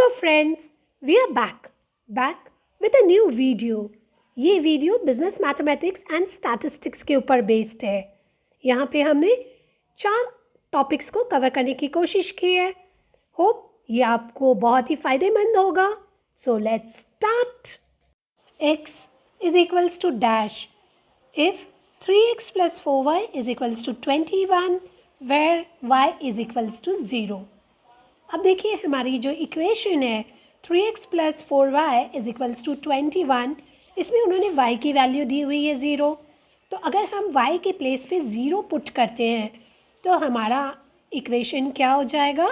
Hello friends, we are back with a new video. ये video business mathematics and statistics के ऊपर based है। यहाँ पे हमने 4 टॉपिक्स को कवर करने की कोशिश की है। होप ये आपको बहुत ही फायदेमंद होगा। So let's start. x is equals to dash if 3x plus 4y is equals to 21 where y is equals to 0। अब देखिए हमारी जो इक्वेशन है 3x plus 4y is equals to 21, इसमें उन्होंने y की वैल्यू दी हुई है 0। तो अगर हम y के प्लेस पे 0 पुट करते हैं तो हमारा इक्वेशन क्या हो जाएगा,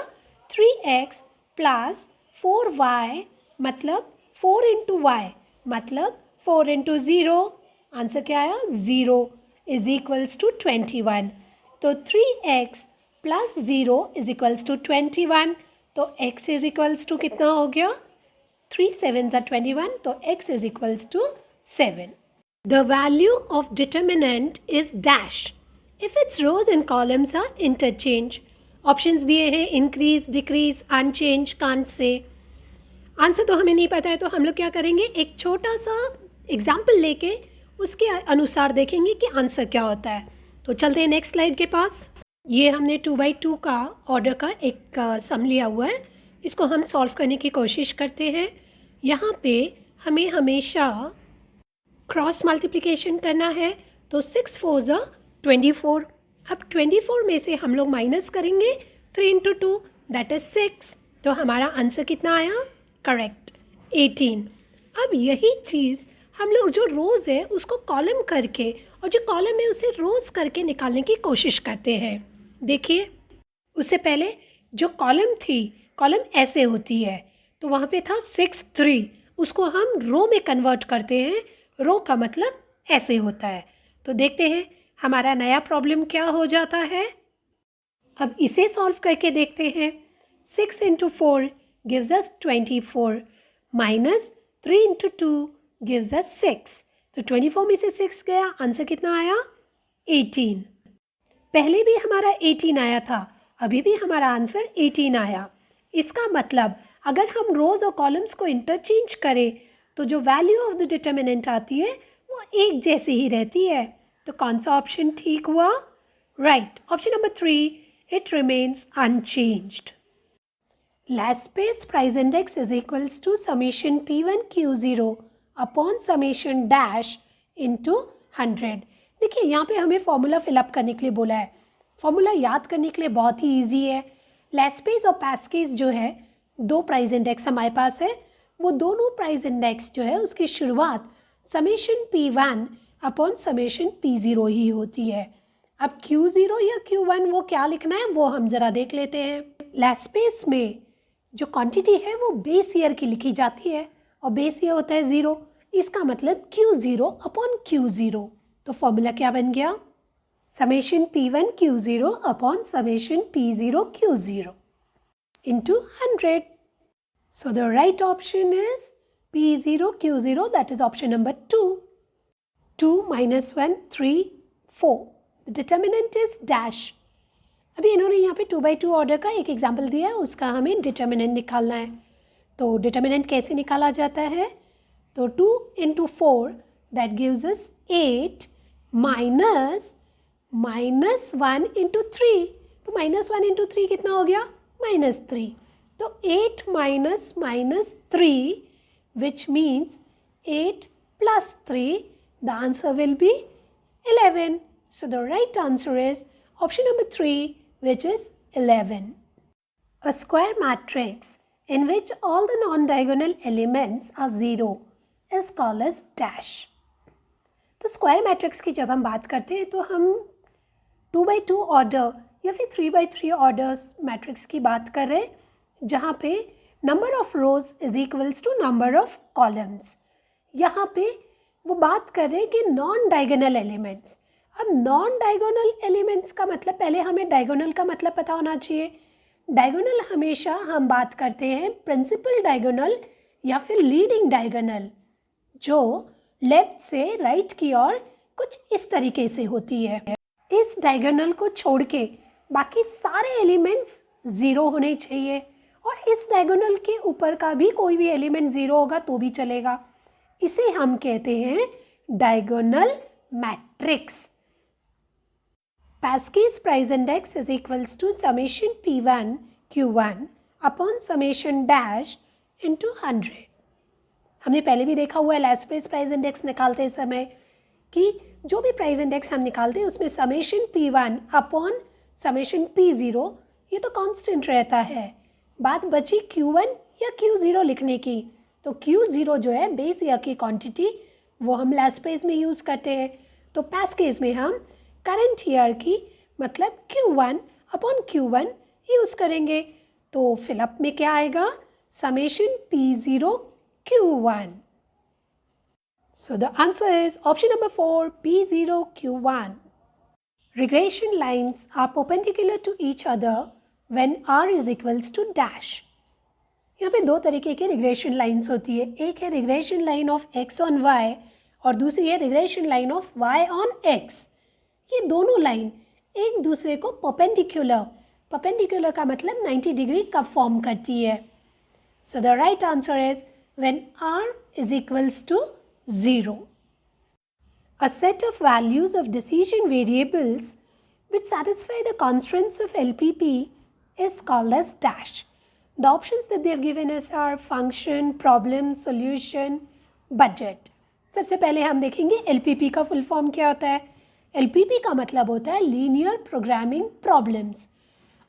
3x प्लस 4y मतलब 4 इंटू वाई मतलब 4 इंटू 0, आंसर क्या आया 0 इज इक्वल्स टू 21। तो 3x plus 0 is equals to 21, तो x इज इक्वल्स टू कितना हो गया, 3 7s are 21, तो x is equals to 7। The value of determinant is dash if its rows and columns are interchange. Options दिए हैं increase, decrease, unchange, can't say. Answer तो हमें नहीं पता है, तो हम लोग क्या करेंगे, एक छोटा सा एग्जाम्पल लेके उसके अनुसार देखेंगे कि आंसर क्या होता है। तो चलते हैं नेक्स्ट स्लाइड के पास। ये हमने 2x2 का ऑर्डर का एक सम लिया हुआ है, इसको हम सॉल्व करने की कोशिश करते हैं। यहाँ पे हमें हमेशा क्रॉस मल्टीप्लिकेशन करना है, तो 6 4s are 24। अब 24 में से हम लोग माइनस करेंगे 3 इंटू 2 दैट इज 6, तो हमारा आंसर कितना आया, करेक्ट 18। अब यही चीज़ हम लोग जो रोज़ है उसको कॉलम करके और जो कॉलम है उसे रोज़ करके निकालने की कोशिश करते हैं। देखिए उससे पहले जो कॉलम थी, कॉलम ऐसे होती है, तो वहाँ पे था 6 3, उसको हम रो में कन्वर्ट करते हैं। रो का मतलब ऐसे होता है। तो देखते हैं हमारा नया प्रॉब्लम क्या हो जाता है। अब इसे सॉल्व करके देखते हैं। 6 into 4 gives us 24 minus 3 into 2 gives us 6, तो 24 में से 6 गया, आंसर कितना आया 18। पहले भी हमारा 18 आया था, अभी भी हमारा आंसर 18 आया। इसका मतलब अगर हम रोज़ और कॉलम्स को इंटरचेंज करें तो जो वैल्यू ऑफ द डिटर्मिनेंट आती है वो एक जैसी ही रहती है। तो कौन सा ऑप्शन ठीक हुआ, right, option number 3, it remains unchanged. Last space price index is equals to summation P1 Q0 upon summation dash into 100। देखिए यहाँ पे हमें फॉर्मूला फिलअप करने के लिए बोला है। फॉर्मूला याद करने के लिए बहुत ही इजी है। लेस स्पेस और पैस केस जो है, 2 प्राइस इंडेक्स हमारे पास है, वो दोनों प्राइस इंडेक्स जो है उसकी शुरुआत summation P1 upon summation P0 ही होती है। अब Q0 या Q1 वो क्या लिखना है वो हम ज़रा देख लेते हैं। लेस स्पेस में जो क्वांटिटी है वो बेस ईयर की लिखी जाती है और बेस ईयर होता है 0, इसका मतलब Q0 अपॉन Q0। तो फॉर्मूला क्या बन गया, summation P1 Q0 upon summation P0 Q0 into 100। So the right option is P0 Q0, that is option number 2। 2 minus 1 3 4, the determinant is dash. अभी इन्होंने यहाँ पे 2x2 ऑर्डर का एक एग्जाम्पल दिया है, उसका हमें डिटर्मिनेंट निकालना है। तो डिटर्मिनेंट कैसे निकाला जाता है, तो 2 into 4 that gives us 8 minus 1 into 3, तो -1 इंटू 3 कितना हो गया, -3, तो 8 minus -3 which means 8 plus 3, the answer will be 11। So the right answer is option number 3, which is 11. A square matrix in which all the non-diagonal elements are 0 is called as dash. तो square matrix की जब हम बात करते हैं तो हम 2x2 order या फिर 3x3 ऑर्डर्स मैट्रिक्स की बात कर रहे हैं, जहाँ पे number of rows is equals to number of columns. यहाँ पे वो बात कर रहे हैं कि नॉन डायगोनल एलिमेंट्स। अब नॉन डायगोनल एलिमेंट्स का मतलब, पहले हमें डायगोनल का मतलब पता होना चाहिए। डायगोनल हमेशा हम बात करते हैं प्रिंसिपल डायगोनल या फिर लीडिंग डायगोनल, जो लेफ्ट से राइट की ओर कुछ इस तरीके से होती है। इस डायगोनल को छोड़ के बाकी सारे एलिमेंट्स 0 होने चाहिए और इस डायगोनल के ऊपर का भी कोई भी एलिमेंट 0 होगा तो भी चलेगा। इसे हम कहते हैं diagonal matrix. Pascal's price index is equals to summation P1 Q1 upon summation dash into 100। हमने पहले भी देखा हुआ है लास्पेस प्राइस इंडेक्स निकालते समय कि जो भी प्राइस इंडेक्स हम निकालते हैं उसमें summation P1 upon summation P0 ये तो कांस्टेंट रहता है। बात बची Q1 या Q0 लिखने की, तो Q0 जो है बेस ईयर की क्वांटिटी वो हम लास्पेस में यूज़ करते हैं। तो पैस्केज में हम करंट ईयर की मतलब Q1 अपॉन Q1 यूज़ करेंगे। तो फिलअप में क्या आएगा, summation P0 Q1। So the answer is option number 4, P0 Q1. Regression lines are perpendicular to each other when r is equals to dash। यहाँ पे दो तरीके की रिग्रेशन लाइन्स होती है, एक है regression line of x on y और दूसरी है regression line of y on x। ये दोनों लाइन एक दूसरे को परपेंडिकुलर का मतलब 90 डिग्री कब फॉर्म करती है। So the right answer is when r is equals to 0. A set of values of decision variables which satisfy the constraints of LPP is called as dash. The options that they have given us are function, problem, solution, budget. सबसे पहले हम देखेंगे LPP का full form क्या होता है। LPP का मतलब होता है लीनियर प्रोग्रामिंग प्रॉब्लम्स,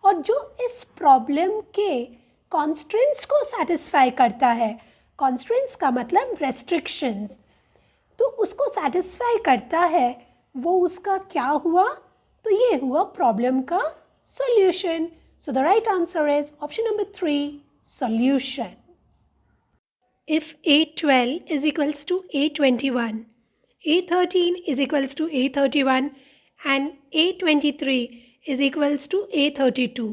और जो इस प्रॉब्लम के कॉन्स्ट्रेंट्स को सेटिस्फाई करता है, कॉन्स्ट्रेंट्स का मतलब रेस्ट्रिक्शंस, तो उसको सेटिस्फाई करता है, वो उसका क्या हुआ, तो ये हुआ प्रॉब्लम का solution. So the right answer is option number 3, solution. If A12 is equals to A21, A13 is equals to A31 and A23 is equals to A32,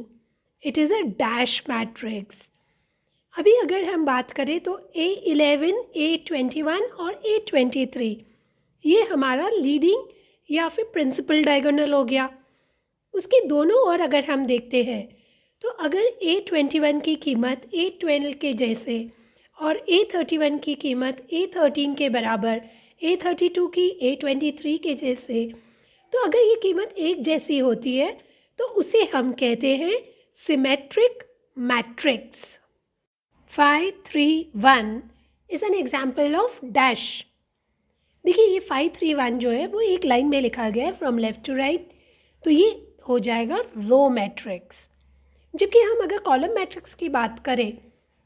it is a dash matrix. अभी अगर हम बात करें तो A11, A21 और A23 ये हमारा leading या फिर प्रिंसिपल डायगोनल हो गया। उसके दोनों ओर अगर हम देखते हैं तो अगर A21 की कीमत A12 के जैसे और A31 की कीमत A13 के बराबर, A32 की A23 के जैसे, तो अगर ये कीमत एक जैसी होती है तो उसे हम कहते हैं symmetric matrix. 5, 3, 1 is an example of dash. देखिए ये 5, 3, 1 जो है वो एक लाइन में लिखा गया है फ्रॉम लेफ्ट टू राइट, तो ये हो जाएगा रो मैट्रिक्स। जबकि हम अगर कॉलम मैट्रिक्स की बात करें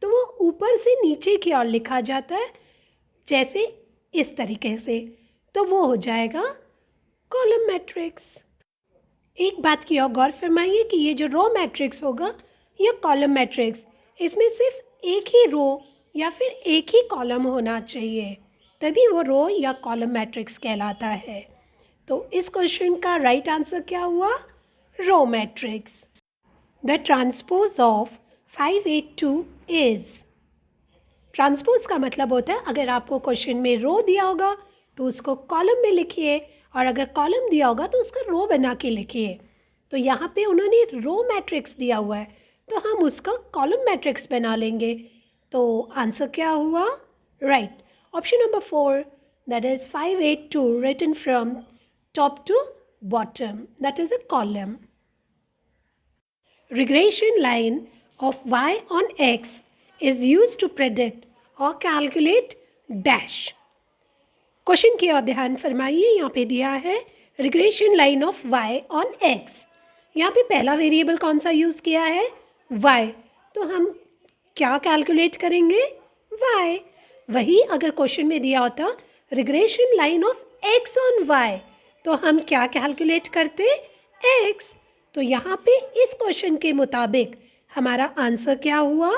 तो वो ऊपर से नीचे की ओर लिखा जाता है, जैसे इस तरीके से, तो वो हो जाएगा कॉलम मैट्रिक्स। एक बात की और गौर फरमाइए कि ये जो रो मैट्रिक्स होगा या कॉलम मैट्रिक्स, इसमें सिर्फ एक ही रो या फिर एक ही कॉलम होना चाहिए, तभी वो रो या कॉलम मैट्रिक्स कहलाता है। तो इस क्वेश्चन का राइट आंसर क्या हुआ, row matrix. The transpose of 582 is, transpose का मतलब होता है अगर आपको क्वेश्चन में रो दिया होगा तो उसको कॉलम में लिखिए, और अगर कॉलम दिया होगा तो उसका रो बना के लिखिए। तो यहाँ पे उन्होंने रो मैट्रिक्स दिया हुआ है तो हम उसका कॉलम मैट्रिक्स बना लेंगे। तो आंसर क्या हुआ, right, option number 4, that is 582 written from top to bottom, that is a column. Regression line of y on x is used to predict or calculate dash। Question की ओर ध्यान फरमाइए, यहाँ पे दिया है regression line of y on x। यहाँ पे पहला वेरिएबल कौन सा यूज़ किया है, y, तो हम क्या कैलकुलेट करेंगे, y। वही अगर क्वेश्चन में दिया होता regression line of x on y, तो हम क्या कैलकुलेट करते, x। तो यहाँ पे इस क्वेश्चन के मुताबिक हमारा आंसर क्या हुआ,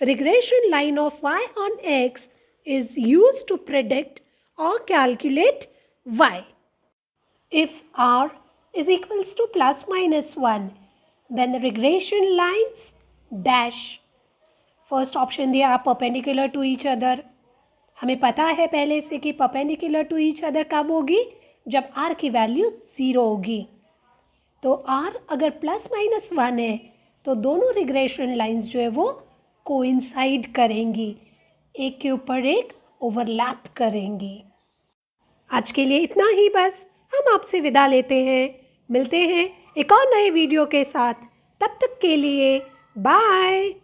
regression line of y on x is used to predict or calculate y. If r is equals to plus minus 1, then the regression lines dash. First option दिया perpendicular to each other। हमें पता है पहले से कि perpendicular to each other कब होगी, जब r की वैल्यू 0 होगी। तो r अगर प्लस माइनस 1 है तो दोनों रिग्रेशन लाइंस जो है वो कोइंसाइड करेंगी, एक के ऊपर एक ओवरलैप करेंगी। आज के लिए इतना ही बस, हम आपसे विदा लेते हैं। मिलते हैं एक और नए वीडियो के साथ। तब तक के लिए बाय।